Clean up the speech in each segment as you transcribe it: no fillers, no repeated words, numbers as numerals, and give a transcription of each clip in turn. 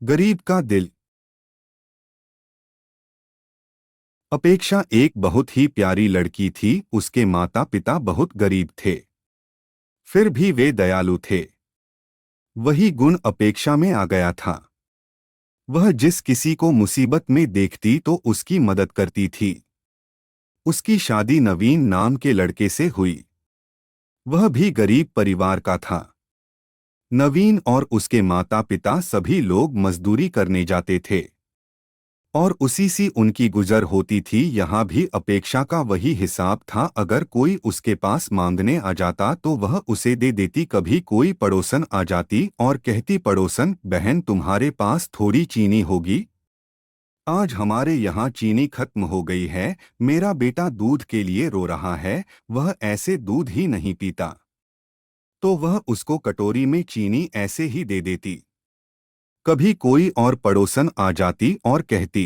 गरीब का दिल। अपेक्षा एक बहुत ही प्यारी लड़की थी। उसके माता पिता बहुत गरीब थे, फिर भी वे दयालु थे। वही गुण अपेक्षा में आ गया था। वह जिस किसी को मुसीबत में देखती तो उसकी मदद करती थी। उसकी शादी नवीन नाम के लड़के से हुई। वह भी गरीब परिवार का था। नवीन और उसके माता पिता सभी लोग मजदूरी करने जाते थे और उसी सी उनकी गुजर होती थी। यहाँ भी अपेक्षा का वही हिसाब था। अगर कोई उसके पास मांगने आ जाता तो वह उसे दे देती। कभी कोई पड़ोसन आ जाती और कहती, पड़ोसन बहन तुम्हारे पास थोड़ी चीनी होगी? आज हमारे यहाँ चीनी खत्म हो गई है। मेरा बेटा दूध के लिए रो रहा है, वह ऐसे दूध ही नहीं पीता। तो वह उसको कटोरी में चीनी ऐसे ही दे देती। कभी कोई और पड़ोसन आ जाती और कहती,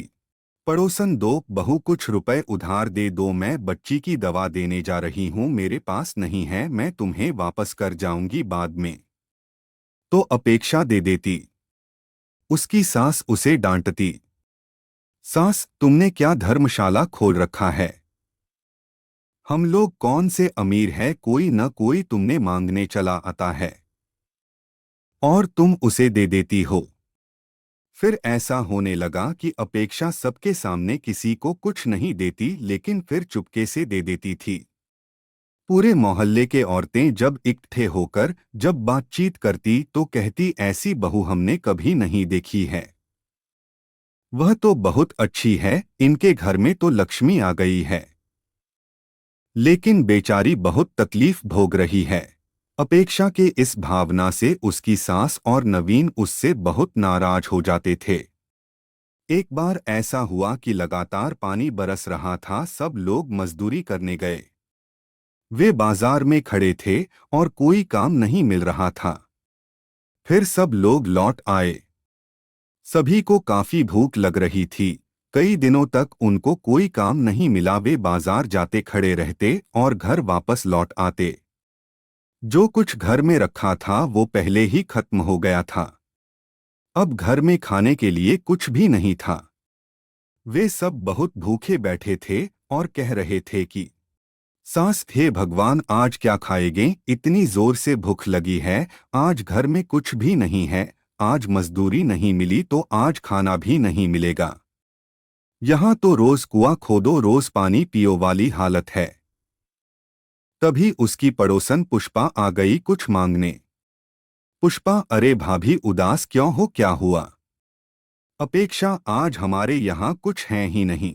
पड़ोसन दो बहू कुछ रुपए उधार दे दो, मैं बच्ची की दवा देने जा रही हूँ, मेरे पास नहीं है, मैं तुम्हें वापस कर जाऊंगी बाद में। तो अपेक्षा दे देती। उसकी सास उसे डांटती, सास तुमने क्या धर्मशाला खोल रखा है? हम लोग कौन से अमीर है, कोई न कोई तुमने मांगने चला आता है और तुम उसे दे देती हो। फिर ऐसा होने लगा कि अपेक्षा सबके सामने किसी को कुछ नहीं देती, लेकिन फिर चुपके से दे देती थी। पूरे मोहल्ले के औरतें जब इकट्ठे होकर जब बातचीत करती तो कहती, ऐसी बहू हमने कभी नहीं देखी है। वह तो बहुत अच्छी है, इनके घर में तो लक्ष्मी आ गई है। लेकिन बेचारी बहुत तकलीफ भोग रही है। अपेक्षा के इस भावना से उसकी सास और नवीन उससे बहुत नाराज हो जाते थे। एक बार ऐसा हुआ कि लगातार पानी बरस रहा था, सब लोग मजदूरी करने गए। वे बाजार में खड़े थे और कोई काम नहीं मिल रहा था। फिर सब लोग लौट आए। सभी को काफी भूख लग रही थी। कई दिनों तक उनको कोई काम नहीं मिला। वे बाजार जाते खड़े रहते और घर वापस लौट आते। जो कुछ घर में रखा था वो पहले ही खत्म हो गया था। अब घर में खाने के लिए कुछ भी नहीं था। वे सब बहुत भूखे बैठे थे और कह रहे थे कि सास, हे भगवान आज क्या खाएंगे, इतनी जोर से भूख लगी है। आज घर में कुछ भी नहीं है, आज मजदूरी नहीं मिली तो आज खाना भी नहीं मिलेगा। यहाँ तो रोज कुआं खोदो रोज पानी पियो वाली हालत है। तभी उसकी पड़ोसन पुष्पा आ गई कुछ मांगने। पुष्पा, अरे भाभी उदास क्यों हो, क्या हुआ? अपेक्षा, आज हमारे यहाँ कुछ है ही नहीं।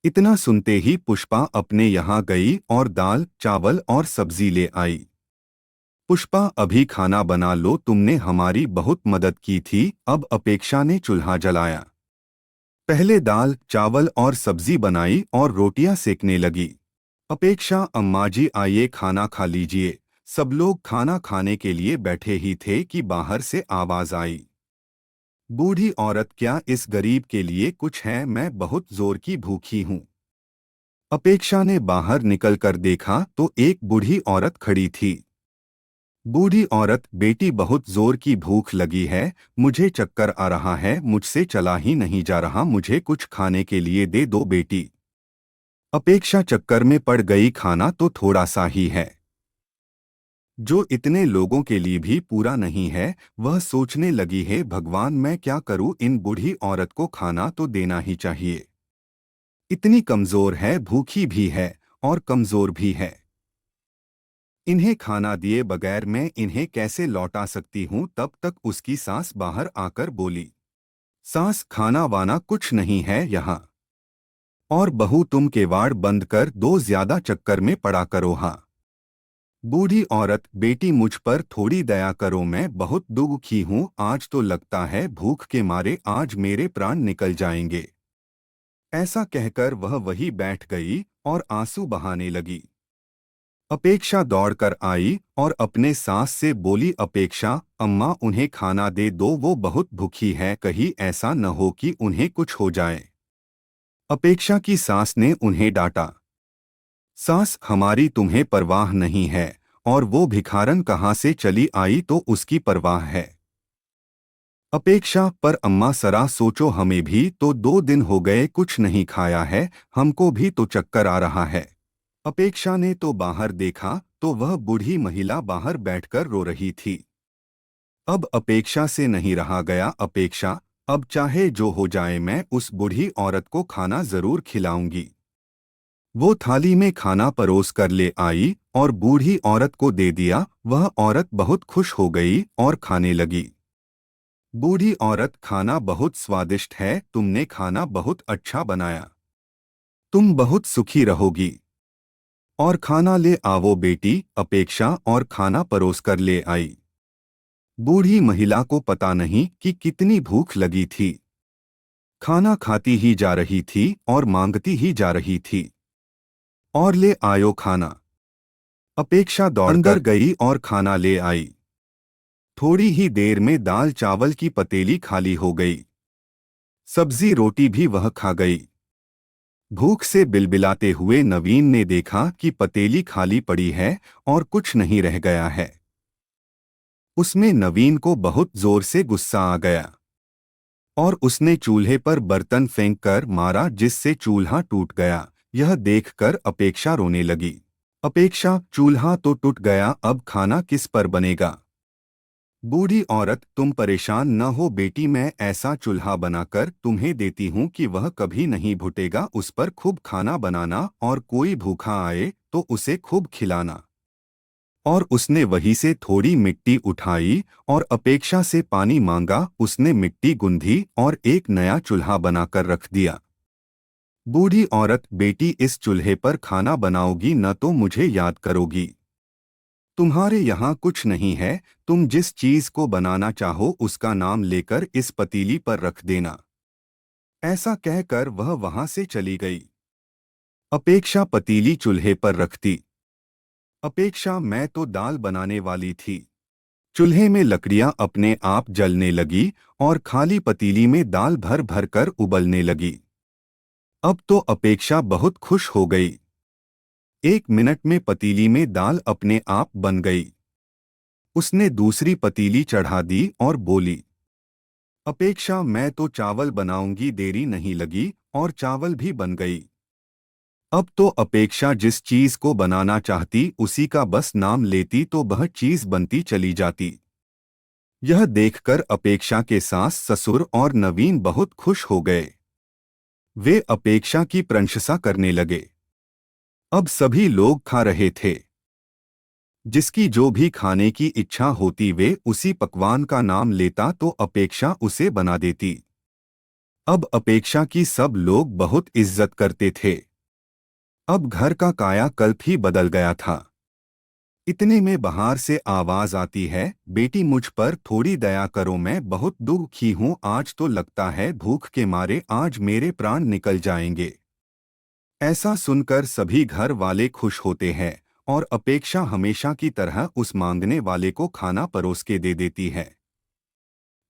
इतना सुनते ही पुष्पा अपने यहाँ गई और दाल चावल और सब्जी ले आई। पुष्पा, अभी खाना बना लो, तुमने हमारी बहुत मदद की थी। अब अपेक्षा ने चूल्हा जलाया। पहले दाल चावल और सब्जी बनाई और रोटियां सेकने लगी। अपेक्षा, अम्मा जी आइए खाना खा लीजिए। सब लोग खाना खाने के लिए बैठे ही थे कि बाहर से आवाज आई, बूढ़ी औरत, क्या इस गरीब के लिए कुछ है? मैं बहुत जोर की भूखी हूँ। अपेक्षा ने बाहर निकलकर देखा तो एक बूढ़ी औरत खड़ी थी। बूढ़ी औरत, बेटी बहुत जोर की भूख लगी है, मुझे चक्कर आ रहा है, मुझसे चला ही नहीं जा रहा, मुझे कुछ खाने के लिए दे दो बेटी। अपेक्षा चक्कर में पड़ गई, खाना तो थोड़ा सा ही है, जो इतने लोगों के लिए भी पूरा नहीं है। वह सोचने लगी, है भगवान मैं क्या करूं, इन बूढ़ी औरत को खाना तो देना ही चाहिए। इतनी कमजोर है, भूखी भी है और कमजोर भी है। इन्हें खाना दिए बगैर मैं इन्हें कैसे लौटा सकती हूँ? तब तक उसकी सास बाहर आकर बोली, सास खाना वाना कुछ नहीं है यहाँ, और बहू तुम केवाड़ बंद कर दो, ज्यादा चक्कर में पड़ा करो। हाँ। बूढ़ी औरत, बेटी मुझ पर थोड़ी दया करो, मैं बहुत दुखी हूँ, आज तो लगता है भूख के मारे आज मेरे प्राण निकल जाएंगे। ऐसा कहकर वह वहीं बैठ गई और आंसू बहाने लगी। अपेक्षा दौड़कर आई और अपने सास से बोली, अपेक्षा अम्मा उन्हें खाना दे दो, वो बहुत भूखी है, कहीं ऐसा न हो कि उन्हें कुछ हो जाए। अपेक्षा की सास ने उन्हें डांटा, सास हमारी तुम्हें परवाह नहीं है, और वो भिखारन कहाँ से चली आई तो उसकी परवाह है। अपेक्षा, पर अम्मा सरा सोचो, हमें भी तो 2 दिन हो गए कुछ नहीं खाया है, हमको भी तो चक्कर आ रहा है। अपेक्षा ने तो बाहर देखा तो वह बूढ़ी महिला बाहर बैठकर रो रही थी। अब अपेक्षा से नहीं रहा गया। अपेक्षा, अब चाहे जो हो जाए मैं उस बूढ़ी औरत को खाना जरूर खिलाऊंगी। वो थाली में खाना परोस कर ले आई और बूढ़ी औरत को दे दिया। वह औरत बहुत खुश हो गई और खाने लगी। बूढ़ी औरत, खाना बहुत स्वादिष्ट है, तुमने खाना बहुत अच्छा बनाया, तुम बहुत सुखी रहोगी। और खाना ले आवो बेटी। अपेक्षा और खाना परोस कर ले आई। बूढ़ी महिला को पता नहीं कि कितनी भूख लगी थी। खाना खाती ही जा रही थी और मांगती ही जा रही थी। और ले आयो खाना। अपेक्षा दौड़कर गई और खाना ले आई। थोड़ी ही देर में दाल चावल की पतेली खाली हो गई। सब्जी रोटी भी वह खा गई। भूख से बिलबिलाते हुए नवीन ने देखा कि पतेली खाली पड़ी है और कुछ नहीं रह गया है। उसमें नवीन को बहुत जोर से गुस्सा आ गया और उसने चूल्हे पर बर्तन फेंक कर मारा, जिससे चूल्हा टूट गया। यह देखकर अपेक्षा रोने लगी। अपेक्षा, चूल्हा तो टूट गया, अब खाना किस पर बनेगा? बूढ़ी औरत, तुम परेशान न हो बेटी, मैं ऐसा चूल्हा बनाकर तुम्हें देती हूँ कि वह कभी नहीं भुटेगा। उस पर खूब खाना बनाना और कोई भूखा आए तो उसे खूब खिलाना। और उसने वहीं से थोड़ी मिट्टी उठाई और अपेक्षा से पानी मांगा। उसने मिट्टी गूंधी और एक नया चूल्हा बनाकर रख दिया। बूढ़ी औरत, बेटी इस चूल्हे पर खाना बनाओगी न तो मुझे याद करोगी। तुम्हारे यहाँ कुछ नहीं है, तुम जिस चीज को बनाना चाहो उसका नाम लेकर इस पतीली पर रख देना। ऐसा कहकर वह वहां से चली गई। अपेक्षा पतीली चूल्हे पर रखती। अपेक्षा, मैं तो दाल बनाने वाली थी। चूल्हे में लकड़ियां अपने आप जलने लगी और खाली पतीली में दाल भर भर कर उबलने लगी। अब तो अपेक्षा बहुत खुश हो गई। 1 मिनट में पतीली में दाल अपने आप बन गई। उसने दूसरी पतीली चढ़ा दी और बोली, अपेक्षा, मैं तो चावल बनाऊंगी। देरी नहीं लगी और चावल भी बन गई। अब तो अपेक्षा जिस चीज को बनाना चाहती उसी का बस नाम लेती तो वह चीज बनती चली जाती। यह देखकर अपेक्षा के सास ससुर और नवीन बहुत खुश हो गए। वे अपेक्षा की प्रशंसा करने लगे। अब सभी लोग खा रहे थे। जिसकी जो भी खाने की इच्छा होती वे उसी पकवान का नाम लेता तो अपेक्षा उसे बना देती। अब अपेक्षा की सब लोग बहुत इज्जत करते थे। अब घर का कायाकल्प ही बदल गया था। इतने में बाहर से आवाज आती है, बेटी मुझ पर थोड़ी दया करो, मैं बहुत दुखी हूँ। आज तो लगता है भूख के मारे आज मेरे प्राण निकल जाएंगे। ऐसा सुनकर सभी घर वाले खुश होते हैं और अपेक्षा हमेशा की तरह उस मांगने वाले को खाना परोस के दे देती है।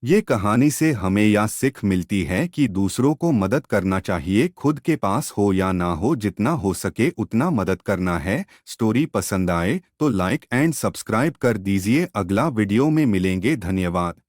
ये कहानी से हमें यह सीख मिलती है कि दूसरों को मदद करना चाहिए, खुद के पास हो या ना हो, जितना हो सके उतना मदद करना है। स्टोरी पसंद आए तो लाइक एंड सब्सक्राइब कर दीजिए। अगला वीडियो में मिलेंगे। धन्यवाद।